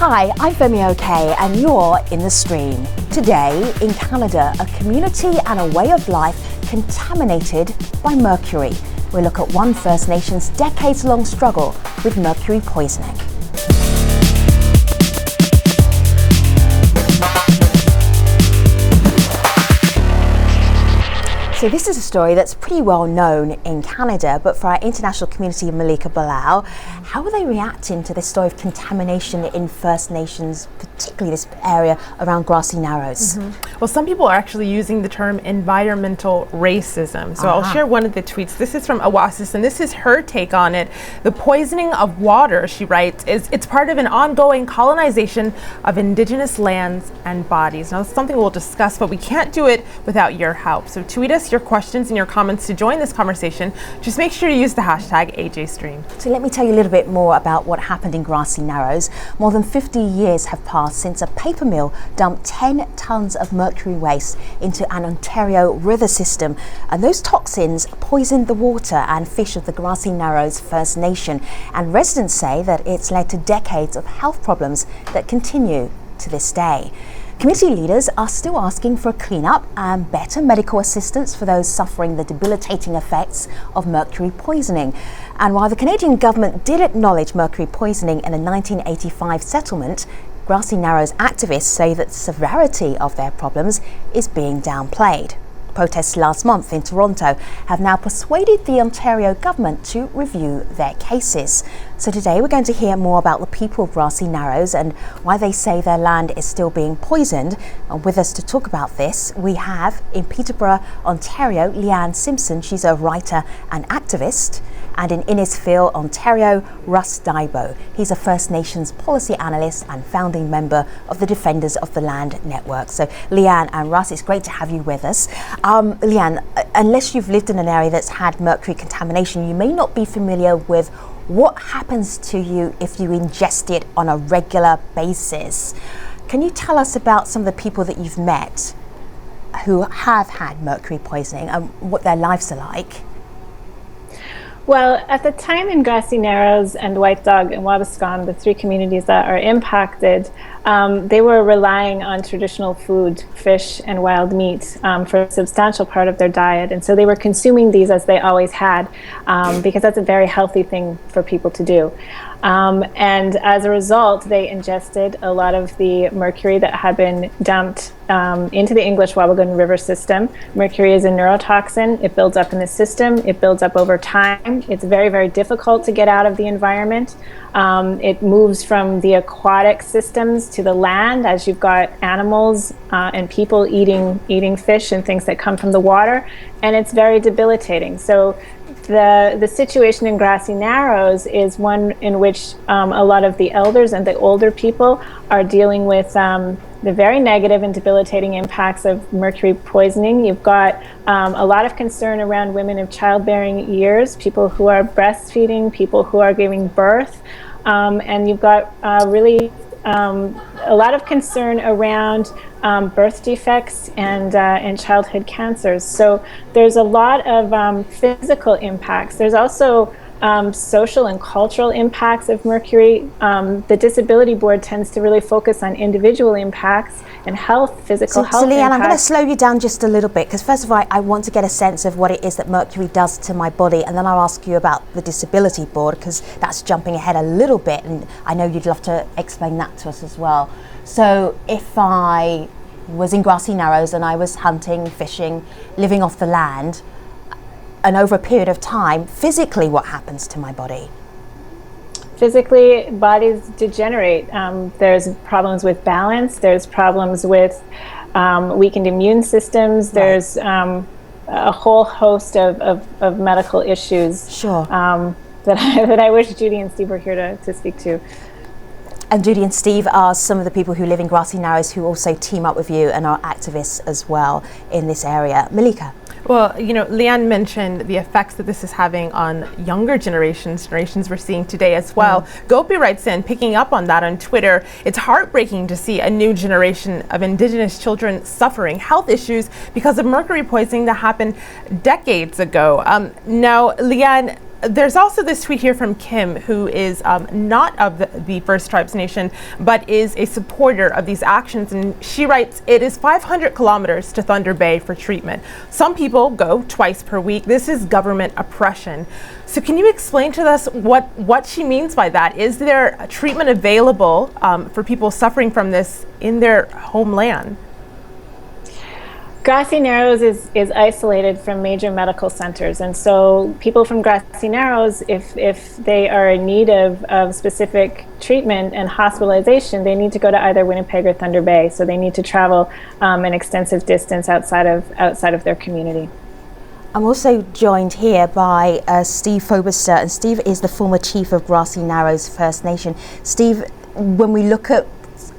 Hi, I'm Femi Oke and you're in the stream. Today, in Canada, a community and a way of life contaminated by mercury. We look at one First Nation's decades-long struggle with mercury poisoning. So this is a story that's pretty well known in Canada, but for our international community, Malika Bilal, how are they reacting to this story of contamination in First Nations, particularly this area around Grassy Narrows? Well, some people are actually using the term environmental racism. So I'll share one of the tweets. This is from Oasis, and this is her take on it. The poisoning of water, she writes, it's part of an ongoing colonization of Indigenous lands and bodies. Now, it's something we'll discuss, but we can't do it without your help. So tweet us your questions and your comments to join this conversation. Just make sure to use the hashtag AJStream. So let me tell you a little bit more about what happened in Grassy Narrows. More than 50 years have passed since a paper mill dumped 10 tonnes of mercury waste into an Ontario river system, and those toxins poisoned the water and fish of the Grassy Narrows First Nation, and residents say that it's led to decades of health problems that continue to this day. Community leaders are still asking for a clean-up and better medical assistance for those suffering the debilitating effects of mercury poisoning. And while the Canadian government did acknowledge mercury poisoning in a 1985 settlement, Grassy Narrows activists say that the severity of their problems is being downplayed. Protests last month in Toronto have now persuaded the Ontario government to review their cases. So today we're going to hear more about the people of Grassy Narrows and why they say their land is still being poisoned. And with us to talk about this, we have in Peterborough, Ontario, Leanne Simpson. She's a writer and activist. And in Innisfil, Ontario, Russ Daibo. He's a First Nations policy analyst and founding member of the Defenders of the Land Network. So Leanne and Russ, it's great to have you with us. Leanne, unless you've lived in an area that's had mercury contamination, you may not be familiar with what happens to you if you ingest it on a regular basis. Can you tell us about some of the people that you've met who have had mercury poisoning and what their lives are like? Well, at the time in Grassy Narrows and White Dog and Wabascon, the three communities that are impacted, they were relying on traditional food, fish and wild meat, for a substantial part of their diet. And so they were consuming these as they always had, because that's a very healthy thing for people to do. And as a result, they ingested a lot of the mercury that had been dumped into the English Wabigoon River system. Mercury is a neurotoxin. It builds up in the system. It builds up over time. It's very, very difficult to get out of the environment. It moves from the aquatic systems to the land as you've got animals and people eating fish and things that come from the water, and it's very debilitating. So the situation in Grassy Narrows is one in which a lot of the elders and the older people are dealing with the very negative and debilitating impacts of mercury poisoning. You've got a lot of concern around women of childbearing years, people who are breastfeeding, people who are giving birth, and you've got really a lot of concern around birth defects and childhood cancers. So there's a lot of physical impacts. There's also social and cultural impacts of mercury. The Disability Board tends to really focus on individual impacts and physical health. So Leanne, impacts. I'm going to slow you down just a little bit, because first of all, I want to get a sense of what it is that mercury does to my body, and then I'll ask you about the Disability Board, because that's jumping ahead a little bit, and I know you'd love to explain that to us as well. So if I was in Grassy Narrows and I was hunting, fishing, living off the land, and over a period of time, physically what happens to my body? Physically, bodies degenerate. There's problems with balance. There's problems with weakened immune systems. There's a whole host of medical issues. Sure. That I wish Judy and Steve were here to speak to. And Judy and Steve are some of the people who live in Grassy Narrows who also team up with you and are activists as well in this area. Malika? Well, you know, Leanne mentioned the effects that this is having on younger generations we're seeing today as well. Gopi writes in, picking up on that on Twitter, it's heartbreaking to see a new generation of Indigenous children suffering health issues because of mercury poisoning that happened decades ago. Now, Leanne, there's also this tweet here from Kim, who is not of the First Tribes Nation, but is a supporter of these actions. And she writes, "It is 500 kilometers to Thunder Bay for treatment. Some people go twice per week. This is government oppression." So can you explain to us what she means by that? Is there a treatment available for people suffering from this in their homeland? Grassy Narrows is isolated from major medical centers, and so people from Grassy Narrows, if they are in need of specific treatment and hospitalization, they need to go to either Winnipeg or Thunder Bay. So they need to travel an extensive distance outside of their community. I'm also joined here by Steve Fobister, and Steve is the former chief of Grassy Narrows First Nation. Steve, when we look at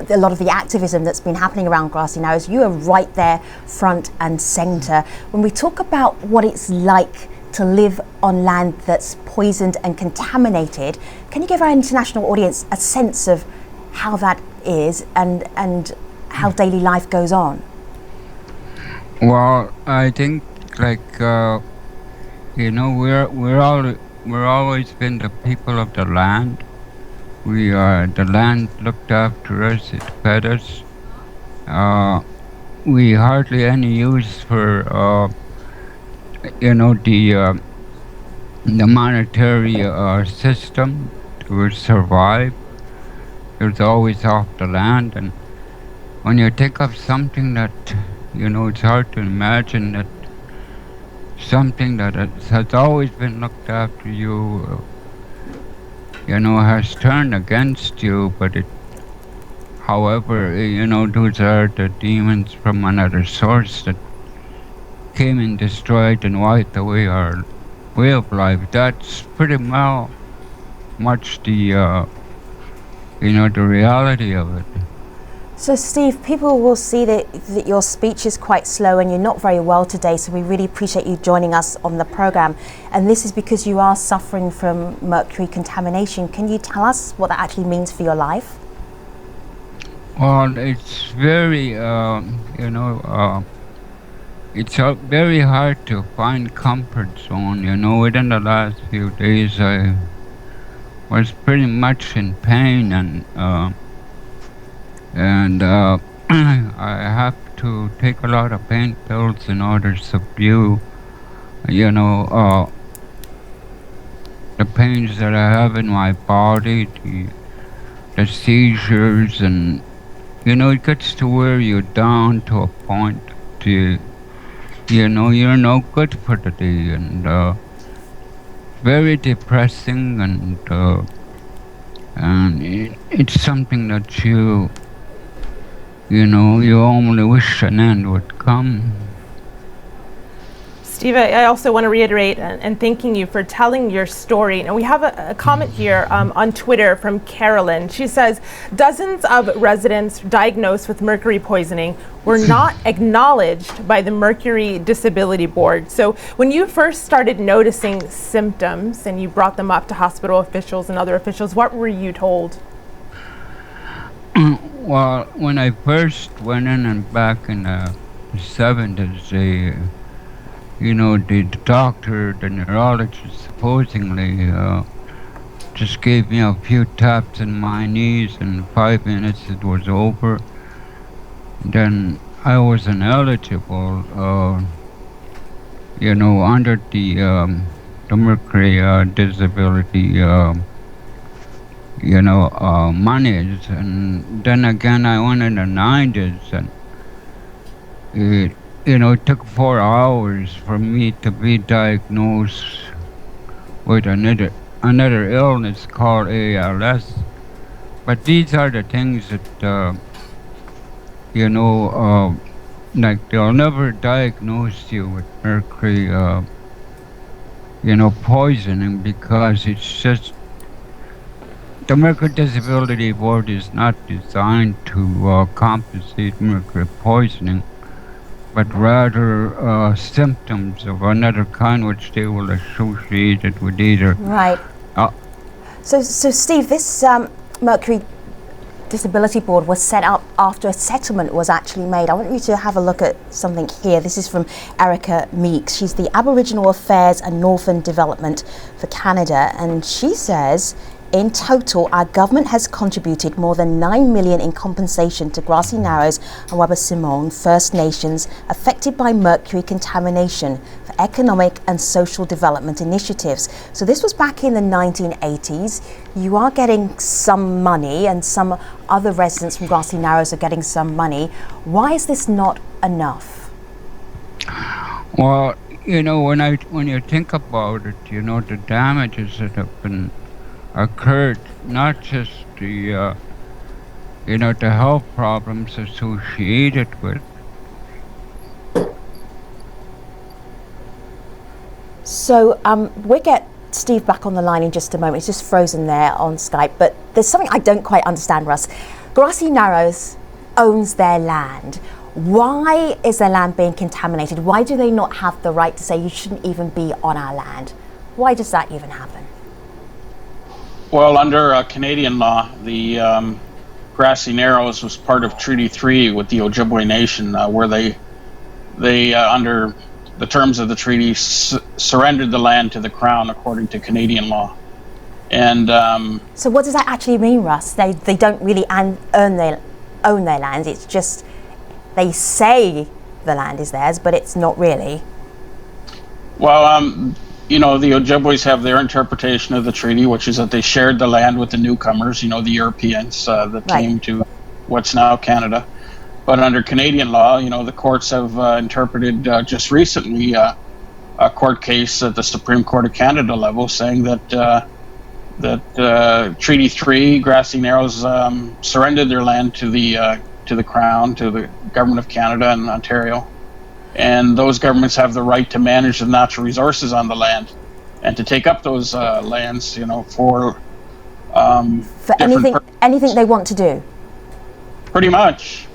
a lot of the activism that's been happening around Grassy Narrows, you are right there front and centre. When we talk about what it's like to live on land that's poisoned and contaminated, can you give our international audience a sense of how that is and how daily life goes on? Well, I think we're always been the people of the land. We are the land looked after us, it fed us. We hardly any use for the monetary system to survive. It's always off the land, and when you think of something that it's hard to imagine that something that has always been looked after you. Has turned against you, but however, those are the demons from another source that came and destroyed and wiped away our way of life. That's pretty much the reality of it. So Steve, people will see that your speech is quite slow and you're not very well today, so we really appreciate you joining us on the programme. And this is because you are suffering from mercury contamination. Can you tell us what that actually means for your life? Well, it's very, it's very hard to find comfort zone. Within the last few days I was pretty much in pain, and I have to take a lot of pain pills in order to subdue, the pains that I have in my body, the seizures, and it gets to wear you down to a point to, you're no good for the day, and very depressing, and it's something that you only wish an end would come. Steve, I also want to reiterate and thanking you for telling your story. And we have a comment here on Twitter from Carolyn. She says, dozens of residents diagnosed with mercury poisoning were not acknowledged by the Mercury Disability Board. So when you first started noticing symptoms and you brought them up to hospital officials and other officials, what were you told? Well, when I first went in and back in the 70s, the doctor, the neurologist, supposedly just gave me a few taps in my knees, and 5 minutes it was over. Then I was ineligible, under the mercury disability, monies. And then again, I went in the 90s, and it took 4 hours for me to be diagnosed with another illness called ALS. But these are the things that, they'll never diagnose you with mercury, poisoning, because it's just, the Mercury Disability Board is not designed to compensate mercury poisoning, but rather symptoms of another kind which they will associate it with either. Right. So Steve, this mercury Disability Board was set up after a settlement was actually made. I want you to have a look at something here. This is from Erica Meeks. She's the Aboriginal Affairs and Northern Development for Canada, and she says, in total, our government has contributed more than $9 million in compensation to Grassy Narrows and Wabaseemoong First Nations affected by mercury contamination for economic and social development initiatives. So this was back in the 1980s. You are getting some money, and some other residents from Grassy Narrows are getting some money. Why is this not enough? Well, when you think about it, the damages that have been occurred, not just the the health problems associated with. So we'll get Steve back on the line in just a moment. He's just frozen there on Skype, but there's something I don't quite understand, Russ. Grassy Narrows owns their land. Why is their land being contaminated? Why do they not have the right to say you shouldn't even be on our land? Why does that even happen? Well, under Canadian law, the Grassy Narrows was part of Treaty 3 with the Ojibwe Nation, where they under the terms of the treaty, surrendered the land to the Crown according to Canadian law. And so what does that actually mean, Russ? They don't really own their land. It's just they say the land is theirs, but it's not really. Well, the Ojibways have their interpretation of the treaty, which is that they shared the land with the newcomers, the Europeans that came to what's now Canada. But under Canadian law, the courts have interpreted just recently a court case at the Supreme Court of Canada level saying that Treaty 3, Grassy Narrows, surrendered their land to the Crown, to the Government of Canada and Ontario. And those governments have the right to manage the natural resources on the land and to take up those lands, for anything they want to do. Pretty much,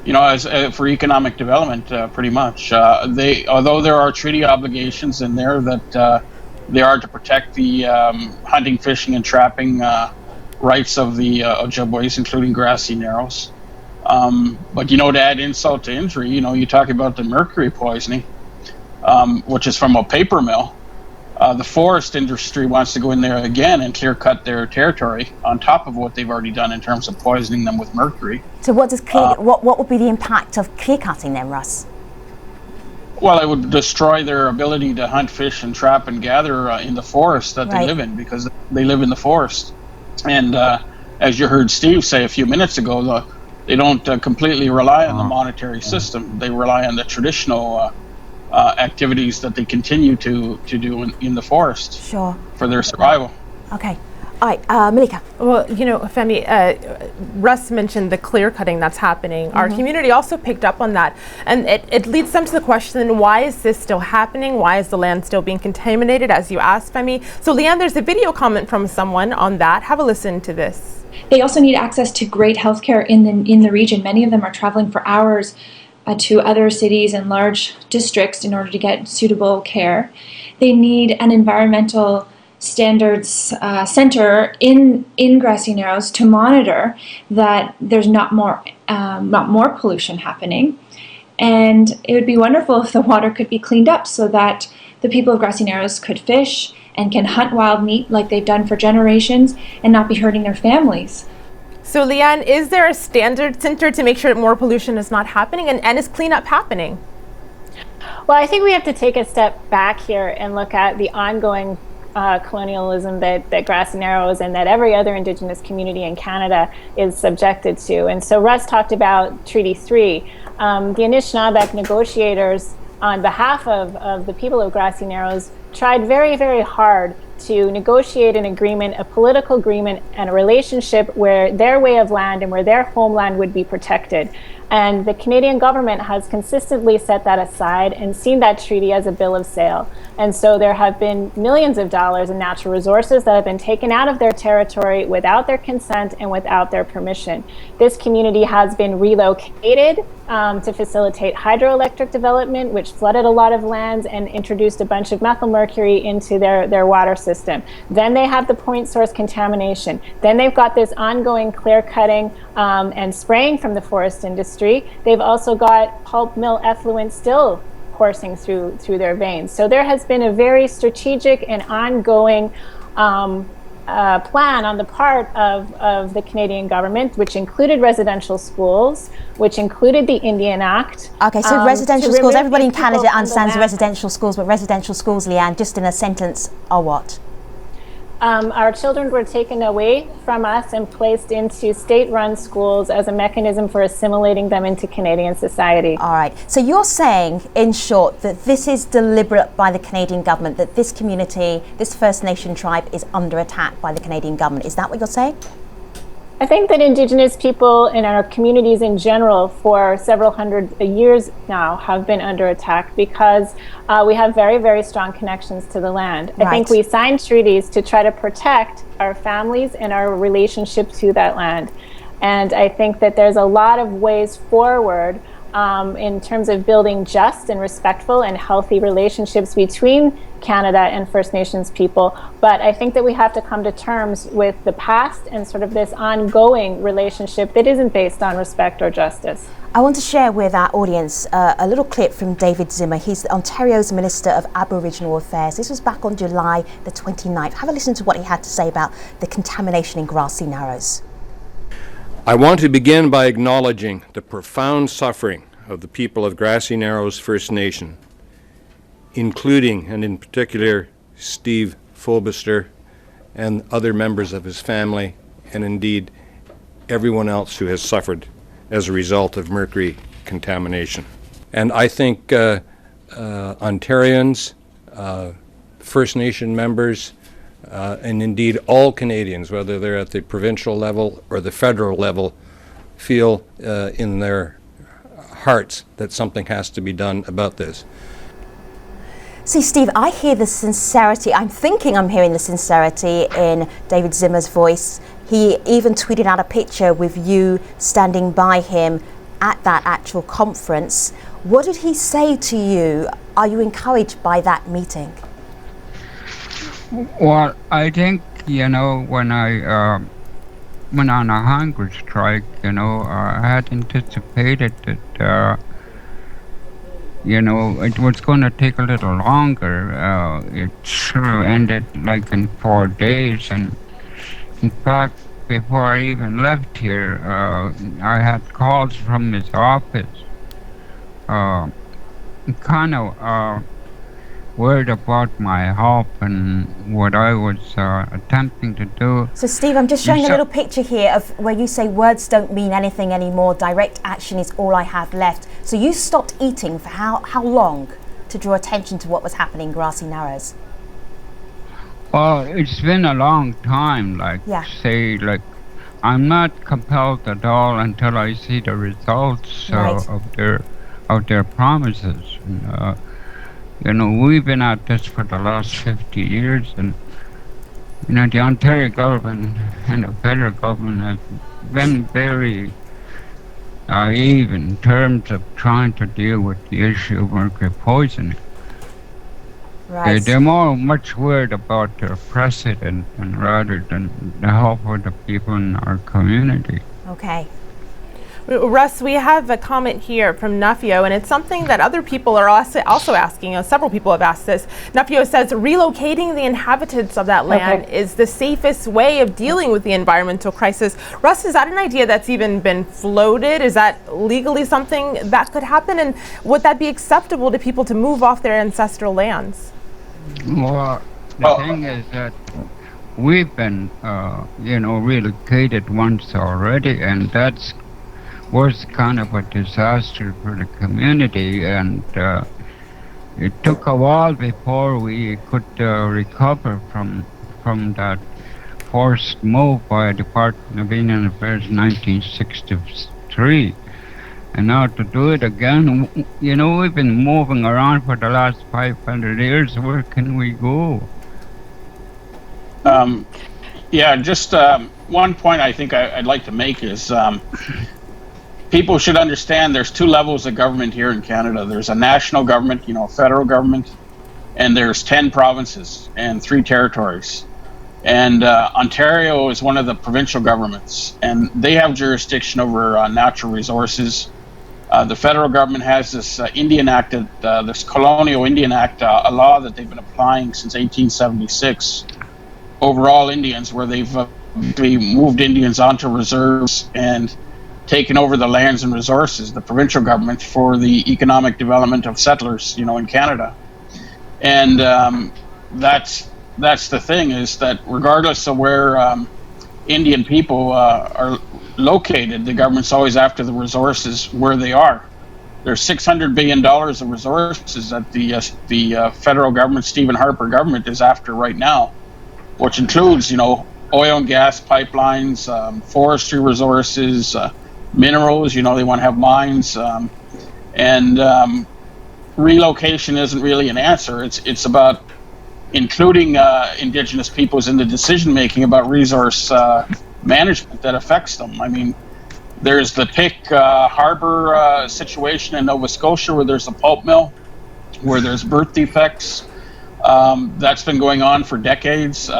as for economic development, pretty much. Although there are treaty obligations in there that they are to protect the hunting, fishing, and trapping rights of the Ojibways, including Grassy Narrows. But to add insult to injury, you talk about the mercury poisoning, which is from a paper mill. The forest industry wants to go in there again and clear cut their territory on top of what they've already done in terms of poisoning them with mercury. So what would be the impact of clear cutting then, Russ? Well, it would destroy their ability to hunt, fish, and trap and gather in the forest that they live in, because they live in the forest. And as you heard Steve say a few minutes ago, they don't completely rely on the monetary system. They rely on the traditional activities that they continue to do in the forest for their survival. Okay. All right, Malika. Well, Femi, Russ mentioned the clear cutting that's happening. Our community also picked up on that. And it leads them to the question, why is this still happening? Why is the land still being contaminated, as you asked, Femi? So, Leanne, there's a video comment from someone on that. Have a listen to this. They also need access to great healthcare in the region. Many of them are traveling for hours to other cities and large districts in order to get suitable care. They need an environmental standards center in Grassy Narrows to monitor that there's not more pollution happening. And it would be wonderful if the water could be cleaned up so that the people of Grassy Narrows could fish and can hunt wild meat like they've done for generations and not be hurting their families. So, Leanne, is there a standard center to make sure that more pollution is not happening, and is cleanup happening? Well, I think we have to take a step back here and look at the ongoing colonialism that Grassy Narrows and that every other Indigenous community in Canada is subjected to. And so Russ talked about Treaty 3. The Anishinaabeg negotiators on behalf of the people of Grassy Narrows tried very, very hard to negotiate an agreement, a political agreement, and a relationship where their way of land and where their homeland would be protected. And the Canadian government has consistently set that aside and seen that treaty as a bill of sale. And so there have been millions of dollars in natural resources that have been taken out of their territory without their consent and without their permission. This community has been relocated to facilitate hydroelectric development, which flooded a lot of lands and introduced a bunch of methyl mercury into their water system. system. Then they have the point source contamination. Then they've got this ongoing clear cutting and spraying from the forest industry. They've also got pulp mill effluent still coursing through their veins. So there has been a very strategic and ongoing plan on the part of the Canadian government, which included residential schools, which included the Indian Act. Okay, so residential schools, everybody in Canada understands the residential schools, but residential schools, Leanne, just in a sentence, are what? Our children were taken away from us and placed into state-run schools as a mechanism for assimilating them into Canadian society. All right. So you're saying, in short, that this is deliberate by the Canadian government, that this community, this First Nation tribe, is under attack by the Canadian government. Is that what you're saying? I think that Indigenous people in our communities in general for several hundred years now have been under attack because we have very, very strong connections to the land. Right. I think we signed treaties to try to protect our families and our relationship to that land. And I think that there's a lot of ways forward in terms of building just and respectful and healthy relationships between Canada and First Nations people. But I think that we have to come to terms with the past and sort of this ongoing relationship that isn't based on respect or justice. I want to share with our audience a little clip from David Zimmer. He's Ontario's Minister of Aboriginal Affairs. This was back on July the 29th. Have a listen to what he had to say about the contamination in Grassy Narrows. I want to begin by acknowledging the profound suffering of the people of Grassy Narrows First Nation, including and in particular Steve Fulbister and other members of his family, and indeed everyone else who has suffered as a result of mercury contamination. And I think Ontarians, First Nation members, and indeed all Canadians, whether they're at the provincial level or the federal level, feel in their hearts that something has to be done about this. See, Steve, I hear the sincerity. I'm thinking I'm hearing the sincerity in David Zimmer's voice. He even tweeted out a picture with you standing by him at that actual conference. What did he say to you? Are you encouraged by that meeting? Well, I think, when I went on a hunger strike, I had anticipated that, it was going to take a little longer. It sure ended like in 4 days. And in fact, before I even left here, I had calls from his office, kind of worried about my health and what I was attempting to do. So Steve, I'm just showing a little picture here of where you say words don't mean anything anymore, direct action is all I have left. So you stopped eating for how long to draw attention to what was happening in Grassy Narrows? Well, it's been a long time, I'm not compelled at all until I see the results of their promises. And, we've been at this for the last 50 years, and the Ontario government and the federal government have been very naive in terms of trying to deal with the issue of mercury poisoning. Right. They're much worried about their precedent and rather than the health of the people in our community. Okay. Russ, we have a comment here from Nufio, and it's something that other people are also asking. Several people have asked this. Nufio says relocating the inhabitants of that land is the safest way of dealing with the environmental crisis. Russ, is that an idea that's even been floated? Is that legally something that could happen? And would that be acceptable to people to move off their ancestral lands? Well, the thing is that we've been, relocated once already, and that's was kind of a disaster for the community, and it took a while before we could recover from that forced move by the Department of Indian Affairs in 1963. And now to do it again, we've been moving around for the last 500 years. Where can we go? Just one point I think I'd like to make is people should understand there's two levels of government here in Canada. There's a national government, federal government, and there's 10 provinces and 3 territories. And Ontario is one of the provincial governments, and they have jurisdiction over natural resources. The federal government has this Indian Act, this Colonial Indian Act, a law that they've been applying since 1876 over all Indians, where they've moved Indians onto reserves and taken over the lands and resources, the provincial government, for the economic development of settlers, in Canada. And that's the thing, is that regardless of where Indian people are located, the government's always after the resources where they are. There's $600 billion of resources that the federal government, Stephen Harper government, is after right now, which includes, oil and gas pipelines, forestry resources, minerals. They want to have mines, and relocation isn't really an answer. It's about including Indigenous peoples in the decision making about resource management that affects them. I mean, there's the Pick Harbor situation in Nova Scotia, where there's a pulp mill, where there's birth defects. That's been going on for decades.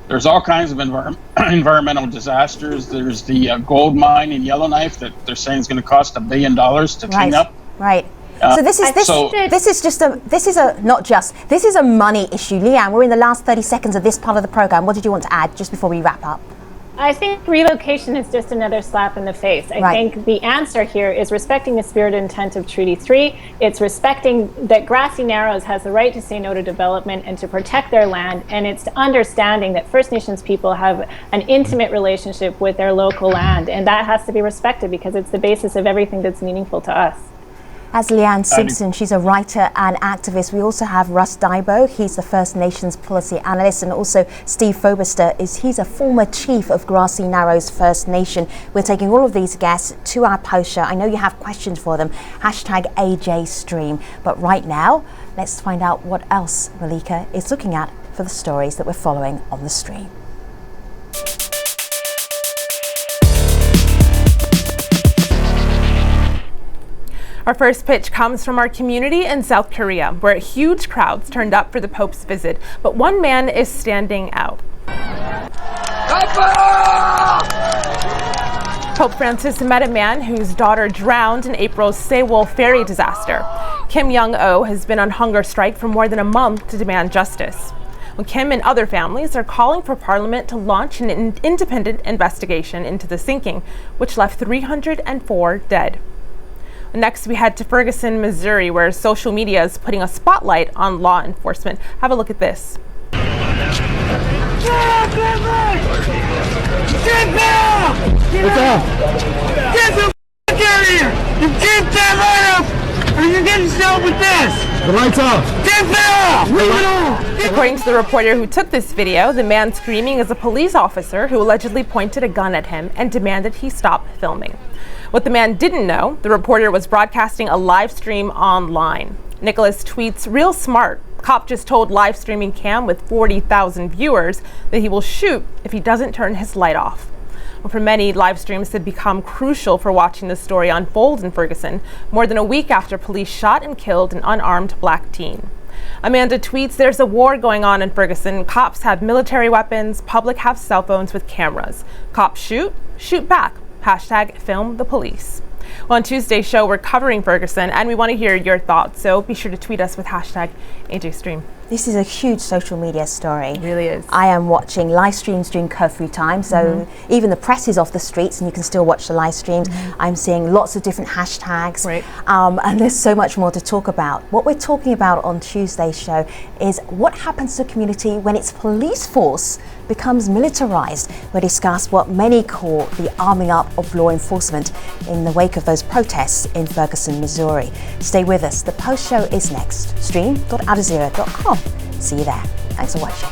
There's all kinds of environmental disasters. There's the gold mine in Yellowknife that they're saying is going to cost $1 billion to clean up. Right. So this is a money issue. Leanne, we're in the last 30 seconds of this part of the program. What did you want to add just before we wrap up? I think relocation is just another slap in the face. I think the answer here is respecting the spirit and intent of Treaty 3. It's respecting that Grassy Narrows has the right to say no to development and to protect their land. And it's understanding that First Nations people have an intimate relationship with their local land. And that has to be respected because it's the basis of everything that's meaningful to us. As Leanne Simpson, she's a writer and activist. We also have Russ Dybo, he's the First Nations policy analyst, and also Steve Fobister, he's a former chief of Grassy Narrows First Nation. We're taking all of these guests to our post show. I know you have questions for them, #AJStream. But right now, let's find out what else Malika is looking at for the stories that we're following on the stream. Our first pitch comes from our community in South Korea, where huge crowds turned up for the Pope's visit, but one man is standing out. Pope Francis met a man whose daughter drowned in April's Sewol ferry disaster. Kim Young-oh has been on hunger strike for more than a month to demand justice. Well, Kim and other families are calling for Parliament to launch an independent investigation into the sinking, which left 304 dead. Next, we head to Ferguson, Missouri, where social media is putting a spotlight on law enforcement. Have a look at this. Get the f*** out of here! You keep that light up, or you're getting shot with this! The light's off! Get that off! Leave it off! According to the reporter who took this video, the man screaming is a police officer who allegedly pointed a gun at him and demanded he stop filming. What the man didn't know, the reporter was broadcasting a live stream online. Nicholas tweets, "Real smart. Cop just told live streaming cam with 40,000 viewers that he will shoot if he doesn't turn his light off." Well, for many, live streams have become crucial for watching the story unfold in Ferguson, more than a week after police shot and killed an unarmed black teen. Amanda tweets, "There's a war going on in Ferguson. Cops have military weapons, public have cell phones with cameras. Cops shoot, shoot back. #film the police." Well, on Tuesday's show, we're covering Ferguson, and we want to hear your thoughts, so be sure to tweet us with #AJStream. This is a huge social media story. It really is. I am watching live streams during curfew time, so even the press is off the streets and you can still watch the live streams. I'm seeing lots of different hashtags, and there's so much more to talk about. What we're talking about on Tuesday's show is what happens to a community when its police force becomes militarized. We'll discuss what many call the arming up of law enforcement in the wake of those protests in Ferguson, Missouri. Stay with us. The post show is next. Stream.aljazeera.com. See you there. Thanks for watching.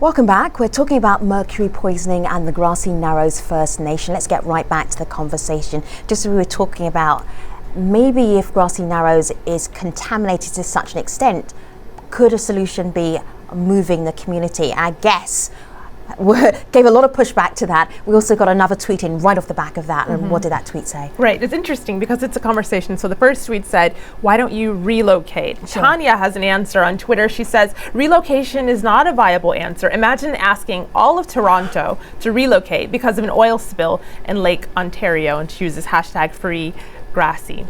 Welcome back. We're talking about mercury poisoning and the Grassy Narrows First Nation. Let's get right back to the conversation. Just as we were talking about, maybe if Grassy Narrows is contaminated to such an extent, could a solution be moving the community? I guess gave a lot of pushback to that. We also got another tweet in right off the back of that. And what did that tweet say? Right, it's interesting because it's a conversation. So the first tweet said, why don't you relocate? Sure. Tanya has an answer on Twitter. She says, relocation is not a viable answer. Imagine asking all of Toronto to relocate because of an oil spill in Lake Ontario, and she uses hashtag free Grassy.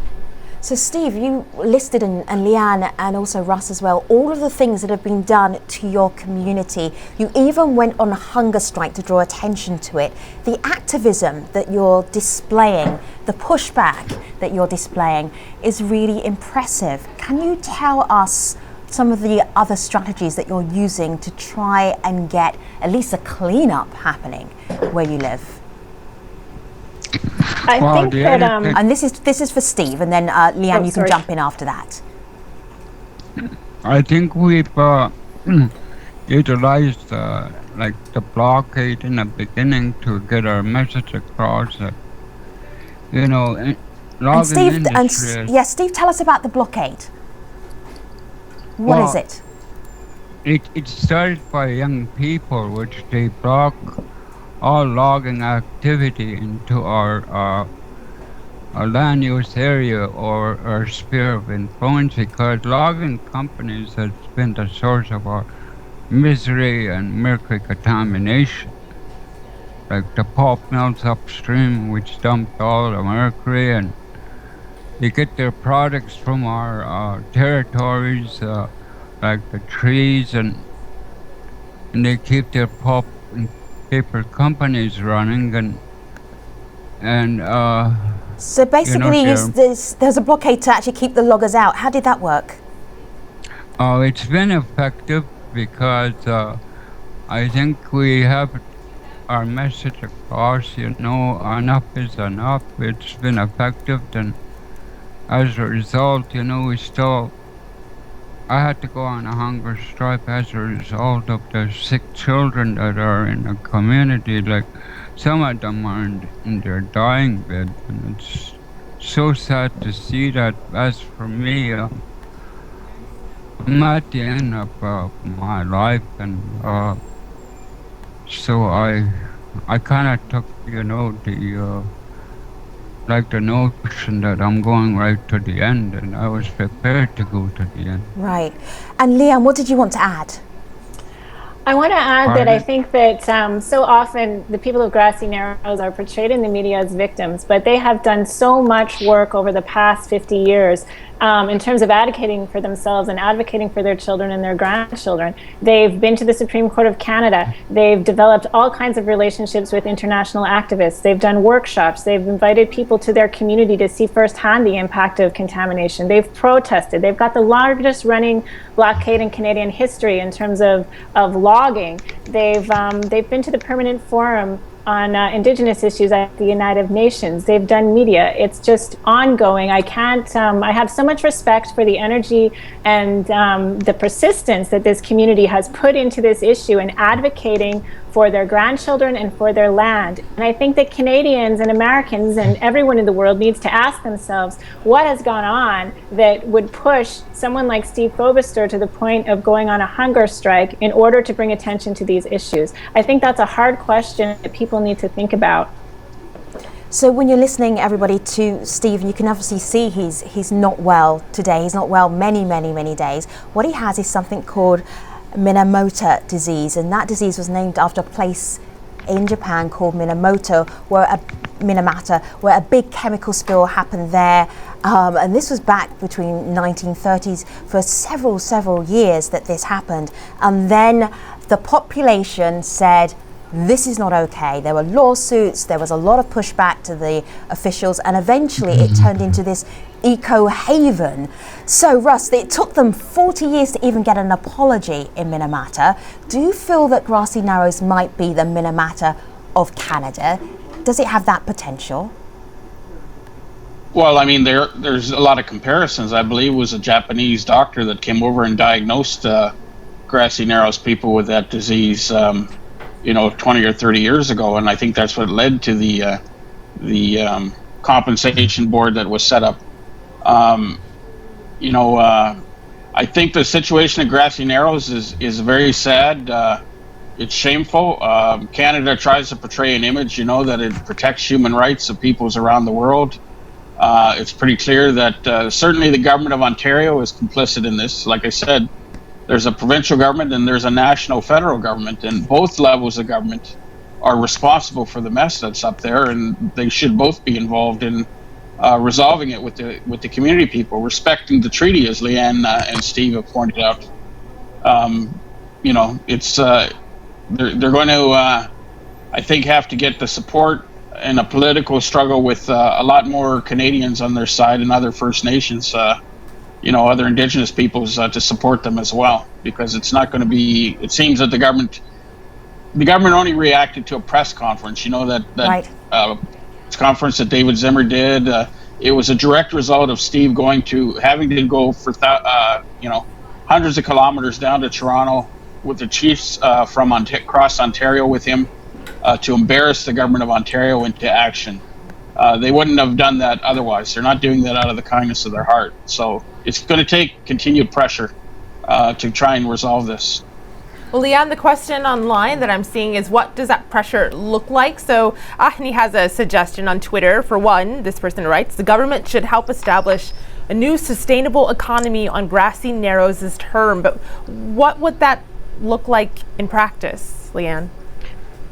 So Steve, you listed, and Leanne and also Russ as well, all of the things that have been done to your community. You even went on a hunger strike to draw attention to it. The activism that you're displaying, the pushback that you're displaying is really impressive. Can you tell us some of the other strategies that you're using to try and get at least a cleanup happening where you live? I think that and this is for Steve, and then Leanne, you can jump in after that. I think we've utilized like the blockade in the beginning to get our message across. You know, And Steve, Steve, tell us about the blockade. What is it? It started by young people, which they block all logging activity into our land use area or our sphere of influence, because logging companies has been the source of our misery and mercury contamination. Like the pulp mills upstream, which dumped all the mercury, and they get their products from our territories, like the trees, and they keep their pulp and paper companies running, and so basically, there's a blockade to actually keep the loggers out. How did that work? It's been effective because I think we have our message across. You know, enough is enough. It's been effective, and as a result, you know, I had to go on a hunger strike as a result of the sick children that are in the community. Like, some of them are in their dying bed, and it's so sad to see that. As for me, I'm at the end of my life, and so I kind of took, you know, the notion that I'm going right to the end, and I was prepared to go to the end. Right. And Leanne, what did you want to add? I want to add that I think that so often the people of Grassy Narrows are portrayed in the media as victims, but they have done so much work over the past 50 years in terms of advocating for themselves and advocating for their children and their grandchildren. They've been to the Supreme Court of Canada. They've developed all kinds of relationships with international activists. They've done workshops. They've invited people to their community to see firsthand the impact of contamination. They've protested. They've got the largest running blockade in Canadian history in terms of logging. They've been to the Permanent Forum on Indigenous issues at the United Nations. They've done media. It's just ongoing. I have so much respect for the energy and the persistence that this community has put into this issue and advocating for their grandchildren and for their land. And I think that Canadians and Americans and everyone in the world needs to ask themselves what has gone on that would push someone like Steve Fobister to the point of going on a hunger strike in order to bring attention to these issues. I think that's a hard question that people need to think about. So when you're listening, everybody, to Steve, you can obviously see he's not well today. He's not well many days. What he has is something called Minamoto disease, and that disease was named after a place in Japan called Minamoto, where a big chemical spill happened there, and this was back between 1930s for several years that this happened, and then the population said, this is not okay. There were lawsuits, there was a lot of pushback to the officials, and eventually it turned into this eco-haven. So Russ, it took them 40 years to even get an apology in Minamata. Do you feel that Grassy Narrows might be the Minamata of Canada? Does it have that potential? Well, I mean, there's a lot of comparisons. I believe it was a Japanese doctor that came over and diagnosed Grassy Narrows people with that disease, 20 or 30 years ago, and I think that's what led to the compensation board that was set up. I think the situation at Grassy Narrows is very sad. It's shameful. Canada tries to portray an image, that it protects human rights of peoples around the world. It's pretty clear that certainly the government of Ontario is complicit in this. Like I said, there's a provincial government and there's a national federal government, and both levels of government are responsible for the mess that's up there, and they should both be involved in resolving it with the community people, respecting the treaty, as Leanne and Steve have pointed out. It's they're going to, I think, have to get the support in a political struggle with a lot more Canadians on their side and other First Nations, other Indigenous peoples to support them as well, because it's not going to be. It seems that the government only reacted to a press conference. That right. Conference that David Zimmer did. It was a direct result of Steve having to go for hundreds of kilometers down to Toronto with the chiefs from across Ontario with him to embarrass the government of Ontario into action. They wouldn't have done that otherwise. They're not doing that out of the kindness of their heart. So it's going to take continued pressure to try and resolve this. Well, Leanne, the question online that I'm seeing is, what does that pressure look like? So Ahni has a suggestion on Twitter. For one, this person writes, the government should help establish a new sustainable economy on Grassy Narrows' term. But what would that look like in practice, Leanne?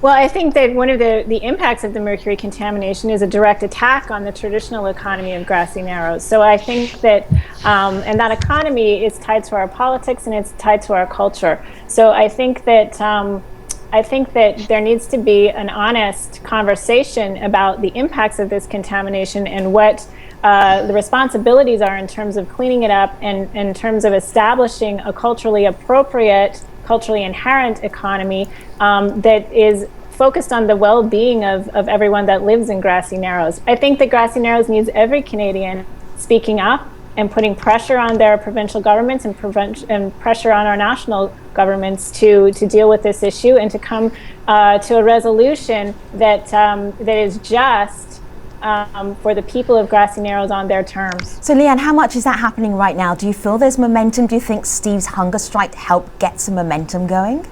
Well, I think that one of the impacts of the mercury contamination is a direct attack on the traditional economy of Grassy Narrows. So I think that, and that economy is tied to our politics and it's tied to our culture. So I think that there needs to be an honest conversation about the impacts of this contamination and what the responsibilities are in terms of cleaning it up and in terms of establishing a culturally appropriate, culturally inherent economy that is focused on the well-being of everyone that lives in Grassy Narrows. I think that Grassy Narrows needs every Canadian speaking up and putting pressure on their provincial governments and pressure on our national governments to deal with this issue and to come to a resolution that is just for the people of Grassy Narrows on their terms. So Leanne, how much is that happening right now? Do you feel there's momentum? Do you think Steve's hunger strike helped get some momentum going?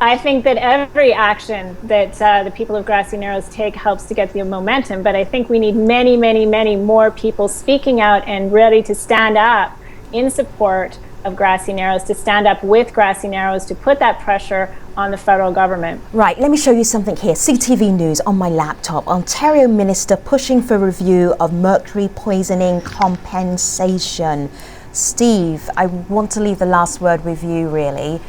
I think that every action that the people of Grassy Narrows take helps to get the momentum, but I think we need many, many, many more people speaking out and ready to stand up in support of Grassy Narrows, to stand up with Grassy Narrows, to put that pressure on the federal government. Right, let me show you something here. CTV News on my laptop. Ontario Minister pushing for review of mercury poisoning compensation. Steve, I want to leave the last word with you, really.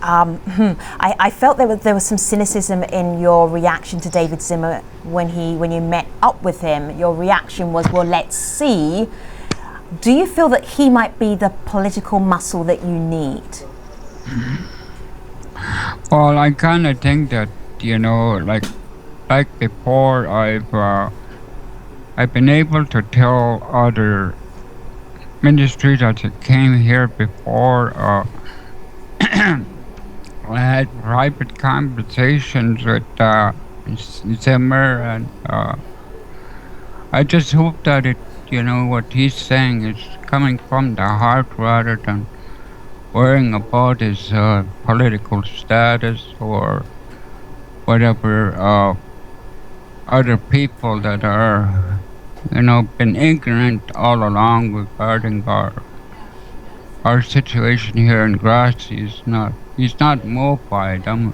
I felt there was some cynicism in your reaction to David Zimmer when you met up with him. Your reaction was, well, let's see. Do you feel that he might be the political muscle that you need? Well, I kind of think that, like before, I've been able to tell other ministries that came here before. I had private conversations with Zimmer, and I just hope that what he's saying is coming from the heart rather than worrying about his political status or whatever other people that are, been ignorant all along regarding our situation here in Grassy. He's not moved by them.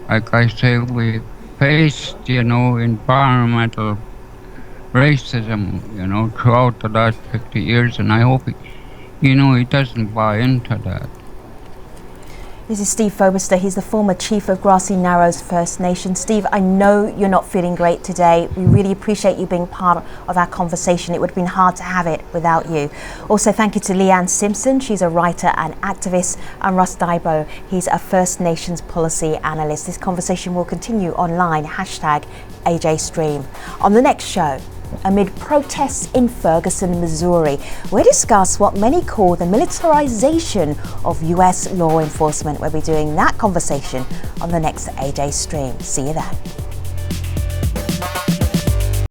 Like I say, we faced, environmental racism, throughout the last 50 years, and I hope he doesn't buy into that. This is Steve Fobister. He's the former chief of Grassy Narrows First Nation. Steve, I know you're not feeling great today. We really appreciate you being part of our conversation. It would have been hard to have it without you. Also, thank you to Leanne Simpson. She's a writer and activist. And Russ Daibo. He's a First Nations policy analyst. This conversation will continue online. #AJStream. On the next show, Amid protests in Ferguson, Missouri, we discuss what many call the militarization of US law enforcement. We'll be doing that conversation on the next AJ stream. See you there.